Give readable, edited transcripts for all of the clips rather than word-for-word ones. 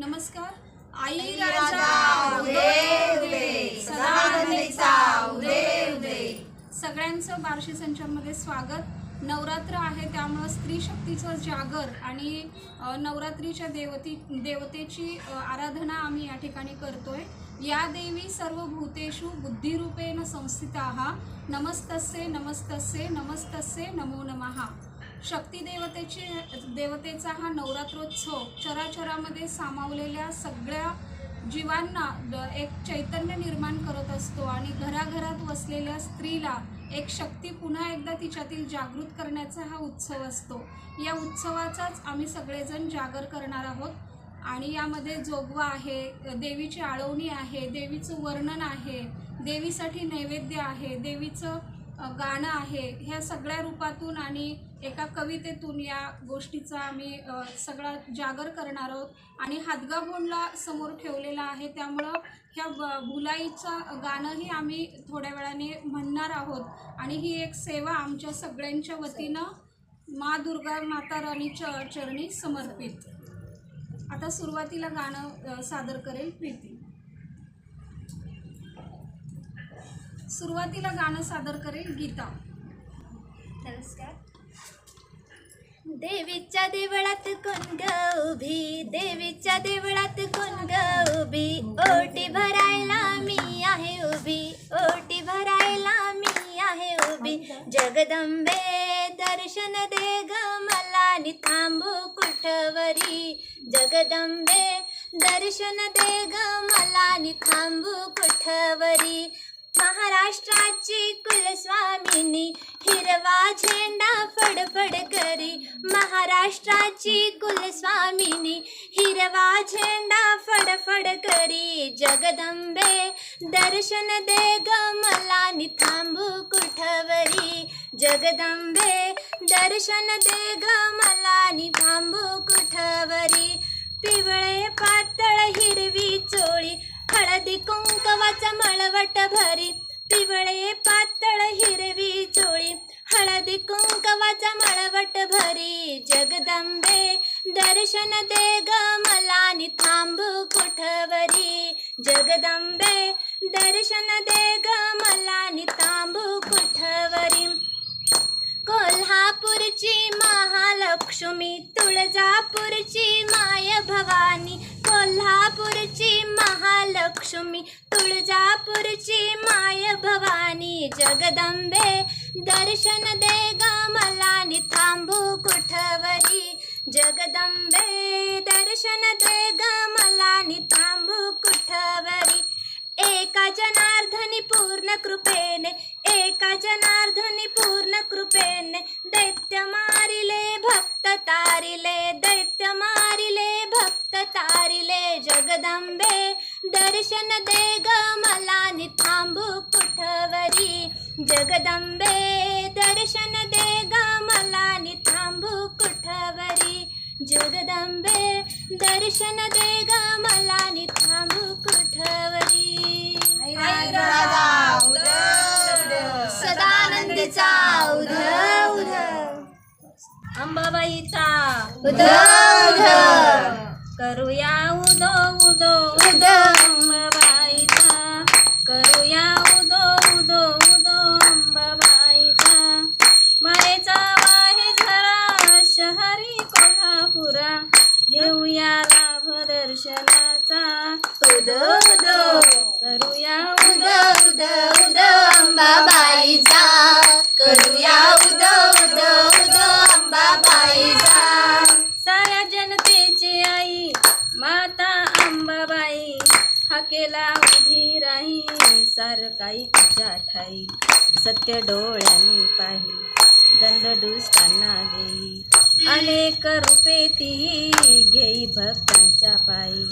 नमस्कार. आई आई राजा राजा उदे उदे उदे, सदानंदीचा उदे उदे. सगळ्यांचं बार्शी संचारमध्ये स्वागत. नवरात्र आहे त्यामुळं स्त्री शक्तीचं जागर आणि नवरात्रीच्या देवतेची आराधना आम्ही या ठिकाणी करतोय. या देवी सर्व भूतेषु बुद्धिरूपेण संस्थिताः नमस्तस्ये नमस्तस्ये नमस्तस्ये नमो नमः. शक्ती देवतेचा हा नवरात्रोत्सव चराचरामध्ये सामावलेल्या सगळ्या जीवांना एक चैतन्य निर्माण करत असतो आणि घराघरात वसलेल्या स्त्रीला एक शक्ती पुन्हा एकदा तिच्यातील जागृत करण्याचा हा उत्सव असतो. या उत्सवाचाच आम्ही सगळेजण जागर करणार आहोत आणि यामध्ये जोगवा आहे, देवीची आळवणी आहे, देवीचं वर्णन आहे, देवीसाठी नैवेद्य आहे, देवीचं गाणं आहे. ह्या सगळ्या रूपातून आणि एका कवितेतून या गोष्टीचा आम्ही सगळा जागर करणार आहोत आणि हादगा बोंडला समोर ठेवलेला आहे. त्यामुळं ह्या भुलाईचं गाणंही आम्ही थोड्या वेळाने म्हणणार आहोत आणि ही एक सेवा आमच्या सगळ्यांच्या वतीनं मा दुर्गा माता राणीच्या चरणी समर्पित. आता सुरुवातीला गाणं सादर करेल प्रीती. सुरुवातीला गाणं सादर करेल गीता. नमस्कार. देवीच्या देवळात कोण ग उभी, देवीच्या देवळात कोण ग उभी, ओटी भरायला मी आहे उभी, ओटी भरायला मी आहे उभी. जगदंबे दर्शन दे ग मला नि थांबू कुठवरी, जगदंबे दर्शन दे ग मला नि थांबू कुठवरी. महाराष्ट्राची कुलस्वामिनी हिरवा झेंडा फडफड करी, महाराष्ट्राची कुलस्वामिनी हिरवा झेंडा फडफड करी. जगदंबे दर्शन दे ग मला नि थांबू कुठवरी, जगदंबे दर्शन दे ग मला नि थांबू कुठवरी. पिवळे पातळ हिरवी चोळी हळदी कुंकवाचा मळवट भरी, पिवळे पातळ हिरवी चोळी हळदी कुंकवाचा मळवट भरी. जगदंबे दर्शन दे ग मला नि थांबू कुठवरी, जगदंबे दर्शन दे ग मला नि थांबू कुठवरी. कोल्हापूरची महालक्ष्मी तुळजापूरची माय भवानी, कोल्हापूरची महालक्ष्मी तुळजापूरची माय भवानी. जगदंबे दर्शन दे ग मला नि थांबू कुठवरी, जगदंबे दर्शन दे ग मला नि थांबू कुठवरी. एका जनार्दनी पूर्ण कृपेने, एका जनार्दनी पूर्ण कृपेने दैत्य मारिले भक्त तारिले, दैत्य मारिले भक्त तारिले. जगदंबे दर्शन दे ग मला नि थांबू कुठवरी, जगदंबे दर्शन दे ग मला नि थांबू कुठवरी, जगदंबे दर्शन दे ग मला नि थांबू कुठवरी. आई राजा उदे सदानंदीचा उदे उदे, अंबाबाईचा उदे उदे, करूया उदो उदो उदे अंबाबाईचा, करूया उदो उदो उदो अंबाबाईचा. मायेचा वाहे झरा शहरी कोल्हापुरा, घेऊया लाभ दर्शनाचा. उदे उदे, करूया उदे उदे उदे अंबाबाईचा, करूया उदे उदे उदे अंबाबाईचा. साऱ्या जनतेची आई माता अंबाबाई, हाकेला उभी राही सारकाई तुझ्या ठाई. सत्य डोळ्यांनी पाही दंडदुष्टांना देई, अनेक रूपे ती घेई भक्तांच्या पायी.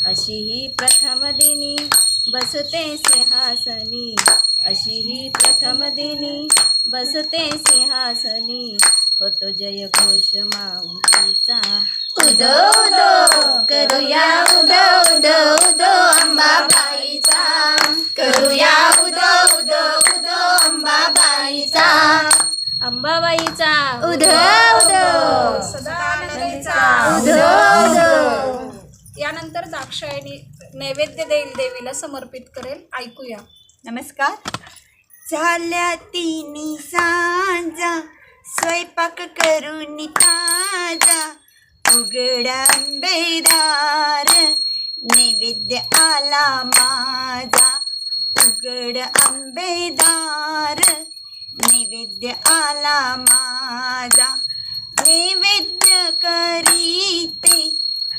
अशी ही प्रथम दिनी बसते सिंहासनी, अशी ही प्रथम दिनी बसते सिंहासनी. होतो जय घोष माऊलीचा. उदो उदो, करूया उदो उदो उदो अंबाबाईचा, करूया उदो उदो उदो अंबाबाईचा. अंबाबाईचा उदो उदो सदानंदीचा उदो उदो. यानंतर त्यानंतर दाक्षायणी नैवेद्य देईल देवीला समर्पित करेल. ऐकूया. नमस्कार. झाल्या तिन्ही सांजा स्वयंपाक करून ताजा उघड आंबेदार नैवेद्य आला माझा उघड आंबेदार नैवेद्य आला माझा नैवेद्य करीते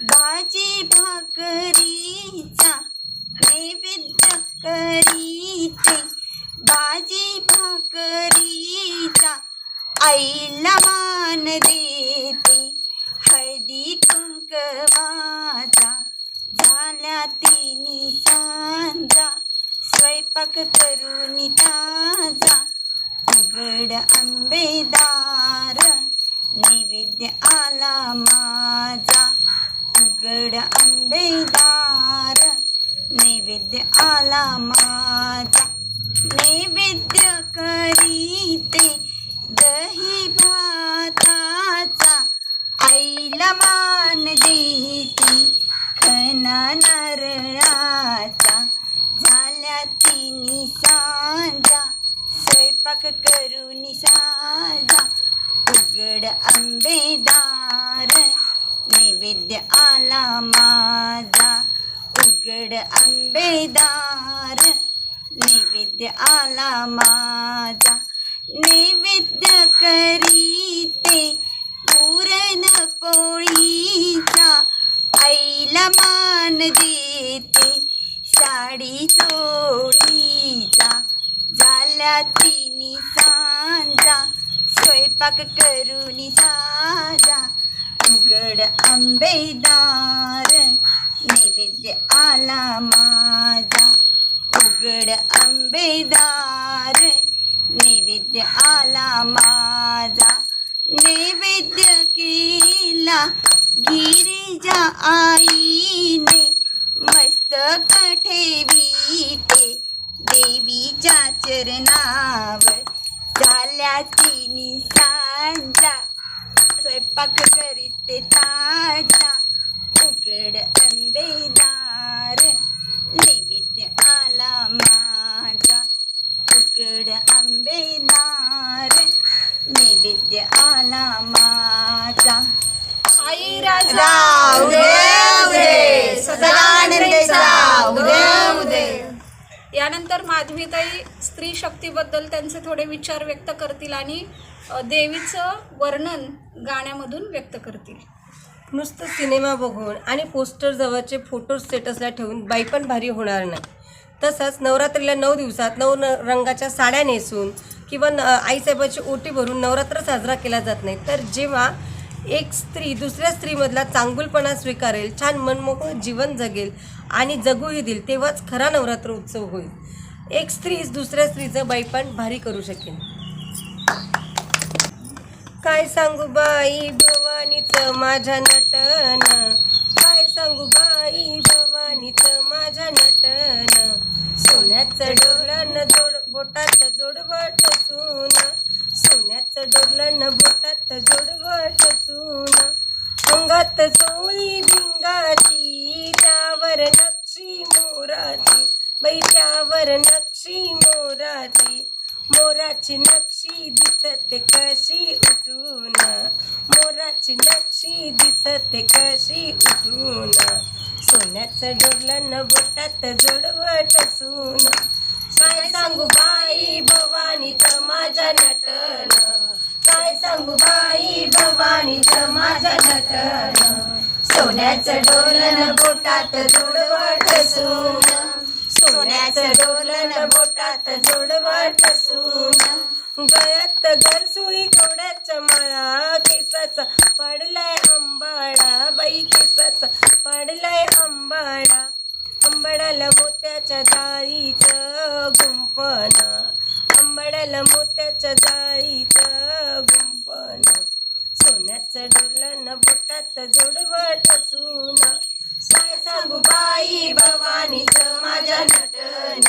भाजी भाकरीचा नैवेद्य करीते भाजी भाकरीचा आईला मान देते हळदी कुंकवाचा झाल्या तिन्ही सांजा स्वयंपाक करून ताजा उघड आंबेदार नैवेद्य आला माझा उघड आंबेदार नैवेद्य आला माझा नैवेद्य करीते दही भाताचा आईला मान देते खना नारळाचा झाल्या तिन्ही सांजा स्वयंपाक करून साजा उघड आंबेदार नैवेद्य आला माझा उघड आंबेदार नैवेद्य आला माझा नैवेद्य करीते पुरण पोळीचा आईला मान देते साडी चोळीचा झाल्या तिन्ही सांजा स्वयंपाक करून साजा उघड आंबेदार नैवेद्य आला माझा उघड आंबेदार नैवेद्य आला माझा नैवेद्य केला गिरिजा आईने मस्तक ठेवीते देवीच्या चरणावर झाल्या तिन्ही सांजा स्वयंपाक करीते ताजा उघड आंबेदार नैवेद्य आला माझा उघड आंबेदार नैवेद्य आला माझा आई राजा राव दे सदानंदेचा उदय उदय. यानंतर माधवीताई स्त्री शक्तीबद्दल त्यांचे थोडे विचार व्यक्त करतील आणि देवीचं वर्णन गाण्यामधून व्यक्त करतील. नुसतं सिनेमा बघून आणि पोस्टर जवळचे फोटो स्टेटसला ठेवून बाई पण भारी होणार नाही. तसंच नवरात्रीला 9 दिवसात 9 रंगाच्या साड्या नेसून किंवा आईसाहेबाची ओटी भरून नवरात्र साजरा केला जात नाही. तर जेव्हा एक स्त्री दुसऱ्या स्त्रीमधला चांगुलपणा स्वीकारेल, छान मनमोकळं जीवन जगेल आणि जगूही देईल, तेव्हाच खरा नवरात्र उत्सव होईल. एक स्त्री दुसऱ्या स्त्रीचं बाईपण भारी करू शकेल. काय सांगू बाई भवानीचं माझ्या नटन, काय सांगू बाई भवानीचं माझ्या नटन. सोन्याचं डोलन जोड बोटात जोडवट सून, सोन्याचं डोलन बोटात जोडवट सून. अंगात चोळी भिंगाची त्यावर नक्षी मोराची, बाई त्यावर नक्षी मोराची. मोराची नक्षी दिसते कशी उठून, मोराची नक्षी दिसते कशी उठून. सोन्याचं डोलन बोटात जोडवट सून. काय सांगू बाई भवानीचं माझ्या नटन, काय सांगू बाई भवानीचं माझ्या नटन. सोन्याचं डोलन बोटात जोडवट सून, सोन्याचं डोलन बोटात जोडवट सून. गळ्यात गरसुळी कवड्याच्या माळा, केसाचा पडलाय अंबाडा, बाई केसाचा पडलाय अंबाडा. अंबाडाला मोत्याच्या जाळीचं गुंफण, अंबाडाला मोत्याच्या जाळीचं गुंफण. सोन्याचं डोलन बोटात जोडवट सून. काय सांगू बाई भवानीचं माझ्या नटन,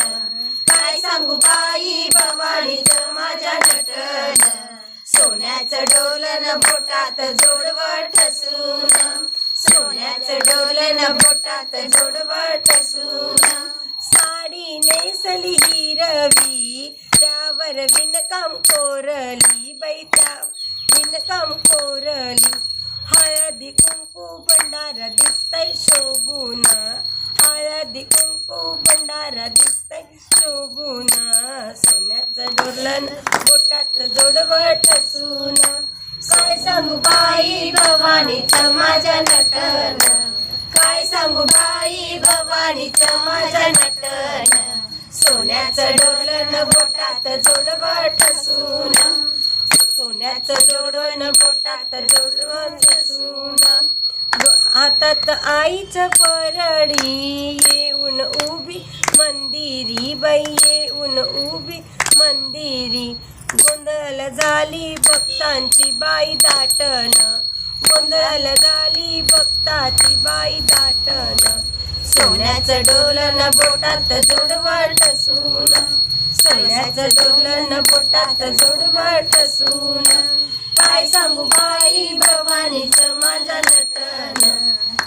काय सांगू बाई भवानीचं माझ्या नटन. सोन्याचं डोलन बोटात जोडवट सून, सोन्याचं डोलन बोटात जोडवं ठसून. साडी नेसली हिरवी त्यावर विणकाम कोरली बाई, त्या विणकाम कोरली. हळदी कुंकू भंडारा दिसतय शोभून, हळदी कुंकू भंडारा दिसतय शोभून. सोन्याचं डोलन बोटात जोडवं ठसून. काय सांगू बाई भवानीचं माझ्या नटन, काय सांगू बाई भवानीचं माझ्या नटन. सोन्याचं डोलन बोटात जोडवं ठसून, सोन्याचं जोडवं बोटात जोडवं ठसून. हातात आईचं परडी येऊन उभी मंदिरी बाई, येऊन उभी मंदिरी. गोंधळ झाली भक्तांची बाई दाटन, गोंधळ झाली भक्ताची बाई दाटन. सोन्याचं डोलन बोटात जोडवं ठसून, सोन्याचं डोलन बोटात जोडवं ठसून. काय सांगू बाई भवानीचं माझ्या नटन,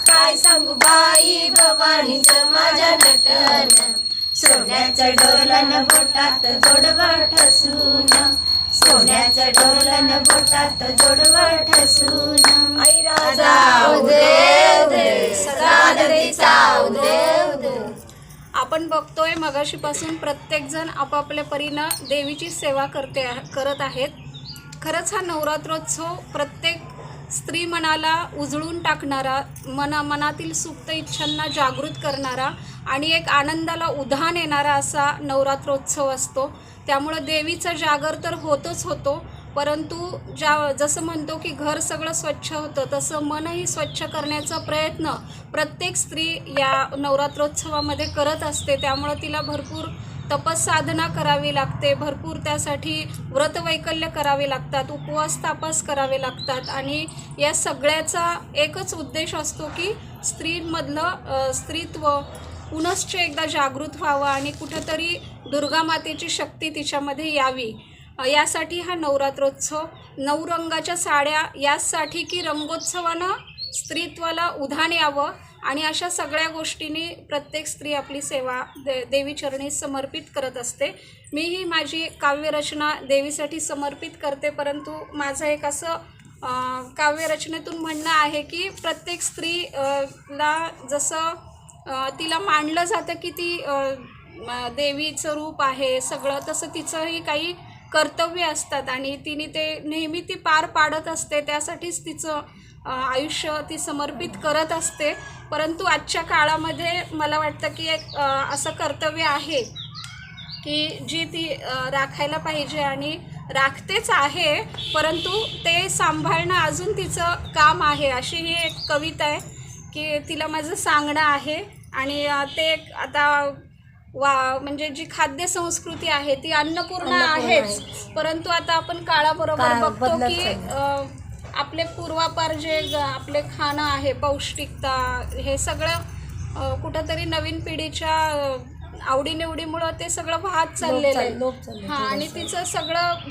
काय सांगू बाई भवानीचं माझ्या नटन. सोन्याचं डोलन बोटात जोडवं ठसून, सोन्याचं डोलन बोटात जोडवं ठसून. आई राजा उदे उदे सदा नंदीचा उदे उदे. आपण बघतोय मगाशीपासून प्रत्येकजण आपापल्या परीनं देवीची सेवा करत आहेत. खरंच हा नवरात्रोत्सव प्रत्येक स्त्री मनाला उजळून टाकणारा, मनातील सुप्त इच्छांना जागृत करणारा आणि एक आनंदाला उधाण येणारा असा नवरात्रोत्सव असतो. त्यामुळं देवीचा जागर तर होतोच होतो, परंतु जसं म्हणतो की घर सगळं स्वच्छ होतं, तसं मनही स्वच्छ करण्याचा प्रयत्न प्रत्येक स्त्री या नवरात्रोत्सवामध्ये करत असते. त्यामुळं तिला भरपूर तपसाधना करावी लागते, भरपूर त्यासाठी व्रतवैकल्य करावे लागतात, उपवास तापास करावे लागतात. आणि या सगळ्याचा एकच उद्देश असतो की स्त्रीमधलं स्त्रीत्व पुनश्च एकदा जागृत व्हावं आणि कुठंतरी दुर्गा मातेची शक्ती तिच्यामध्ये यावी. यासाठी हा नवरात्रोत्सव. 9 रंगाच्या साड्या यासाठी की रंगोत्सवानं स्त्रीत्वाला उधाण यावं आणि अशा सगळ्या गोष्टींनी प्रत्येक स्त्री आपली सेवा देवीचरणी समर्पित करत असते. मीही माझी काव्यरचना देवीसाठी समर्पित करते, परंतु माझं एक असं काव्यरचनेतून म्हणणं आहे की प्रत्येक स्त्रीला जसं तिला मानलं जातं की ती देवीचं रूप आहे सगळं, तसं तिचंही काही कर्तव्य असतात आणि तिने ते नेहमी ती पार पाडत असते. त्यासाठीच तिचं आयुष्य ती समर्पित करत असते. परंतु आजच्या काळामध्ये मला वाटतं की एक असं कर्तव्य आहे की जी ती राखायला पाहिजे आणि राखतेच आहे, परंतु ते सांभाळणं अजून तिचं काम आहे. अशी ही एक कविता आहे की तिला माझं सांगणं आहे. आणि ते आता म्हणजे जी खाद्य संस्कृती आहे ती अन्नपूर्णा आहेच, परंतु आता आपण काळाबरोबर बघतो की आपले पूर्वापार जे आपले खाणं आहे, पौष्टिकता, हे सगळं कुठंतरी नवीन पिढीच्या आवडीनिवडीमुळं ते सगळं वाहत चाललेलं आहे. हां, आणि तिचं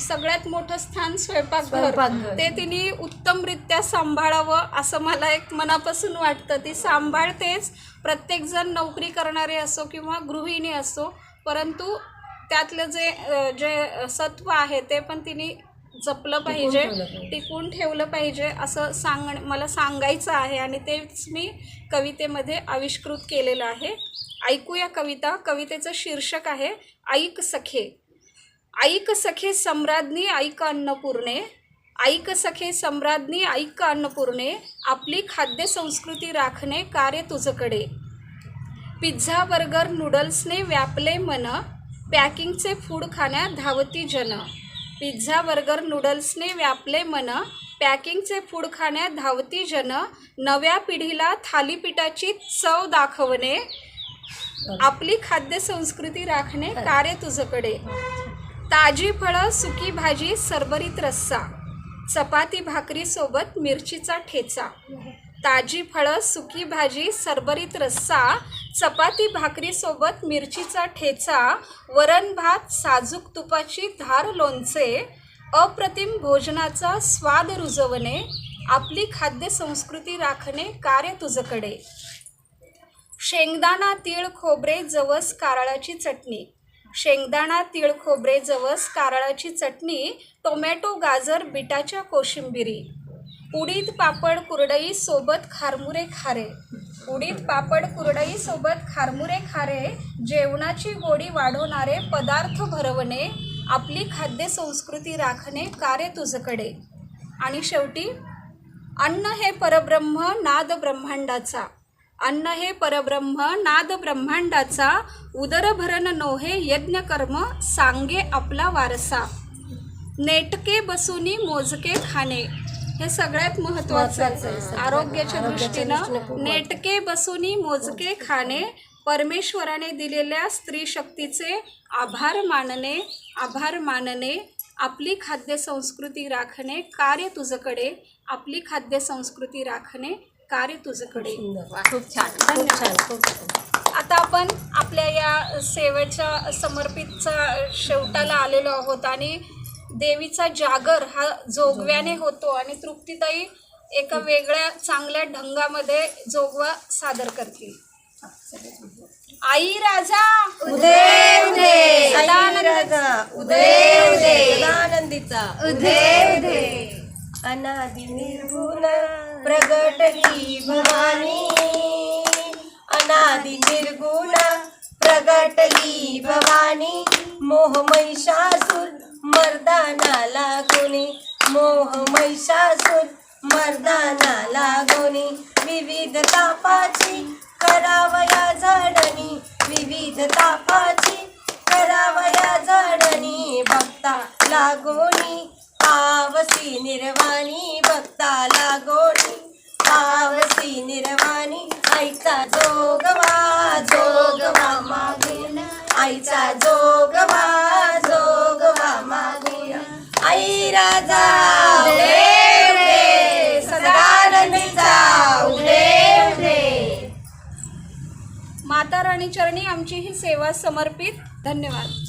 सगळ्यात मोठं स्थान स्वयंपाकघर, ते तिने उत्तमरित्या सांभाळावं असं मला एक मनापासून वाटतं. ती सांभाळतेच, प्रत्येकजण नोकरी करणारे असो किंवा गृहिणी असो, परंतु त्यातलं जे सत्व आहे ते पण तिने जपलं पाहिजे, टिकून ठेवलं पाहिजे असं मला सांगायचं आहे आणि तेच मी कवितेमध्ये आविष्कृत केलेलं आहे. ऐकूया कविता. कवितेचं शीर्षक आहे ऐक सखे. ऐक सखे सम्राज्ञी ऐक अन्नपूर्णे, ऐक सखे सम्राज्ञी ऐक अन्नपूर्णे, आपली खाद्य संस्कृती राखणे कार्य तुझकडे. पिझ्झा बर्गर नूडल्सने व्यापले मन, पॅकिंगचे फूड खाण्यात धावती जन. पिझ्झा बर्गर नूडल्सने व्यापले मन, पॅकिंगचे फूड खाण्यात धावती जन. नव्या पिढीला थालीपीठाची चव दाखवणे, आपली खाद्य संस्कृती राखणे कार्य तुझकडे. ताजी फळं सुकी भाजी सरभरीत रस्सा, चपाती भाकरी सोबत मिरचीचा ठेचा. ताजी फळं सुकी भाजी सरभरीत रस्सा, चपाती भाकरी सोबत मिरचीचा ठेचा. वरण भात साजूक तुपाची धार लोणचे, अप्रतिम भोजनाचा स्वाद रुजवणे, आपली खाद्य संस्कृती राखणे कार्य तुझकडे. शेंगदाणा तीळ खोबरे जवस कारळाची चटणी. शेंगदाणा तीळ खोबरे जवस कारळाची चटणी. टोमॅटो गाजर बीटाच्या कोशिंबिरी. उडीद पापड कुरडई सोबत खारमुरे खारे. उडीद पापड कुरडई सोबत खारमुरे खारे. जेवणाची गोडी वाढवणारे पदार्थ भरवणे. आपली खाद्य संस्कृती राखणे कार्य तुझकडे. आणि शेवटी अन्न हे परब्रह्म नाद ब्रह्मांडाचा. अन्न हे परब्रह्म नाद ब्रह्मांडाचा. उदरभरण नोहे यज्ञ कर्म सांगे आपला वारसा. नेटके बसूनी मोजके खाणे. हे सगळ्यात महत्त्वाचं आहे आरोग्याच्या दृष्टीनं. नेटके बसूनी मोजके खाणे. परमेश्वराने दिलेल्या स्त्री शक्तीचे आभार मानणे. आभार मानणे. आपली खाद्य संस्कृती राखणे कार्य तुझकडे. आपली खाद्य संस्कृती राखणे कार्य तुझकडे. खूप छान, खूप छान, खूप छान. आता आपण आपल्या या सेवेच्या समर्पितचा शेवटाला आलेलो आहोत आणि देवीचा जागर हा जोगव्याने होतो आणि तृप्तीताई एका वेगळ्या चांगल्या ढंगामध्ये जोगवा सादर करतील. आई राजा उदे उदे सदानंद राजा उदे उदे सदानंदीचा उदे उदे अनादि निर्गुण प्रगटली भवानी. अनादि निर्गुण प्रगटली भवानी. मोह महिषासुर मर्दाना लागोनी. मोह महिषासुर मर्दाना लागोनी. विविध तापाची करावया झाडणी. विविध तापाची करावया झाडणी. भक्ता लागोनी पावसी निर्वाणी. भक्ता लागोनी पावसी निर्वाणी. आईचा जोगवा जोगवा मागेन. आईचा जोगवा जोगवा मागेन. आई राजा उदे उदे सदानंदीचा उदे उदे. माता राणी चरणी आमची ही सेवा समर्पित. धन्यवाद.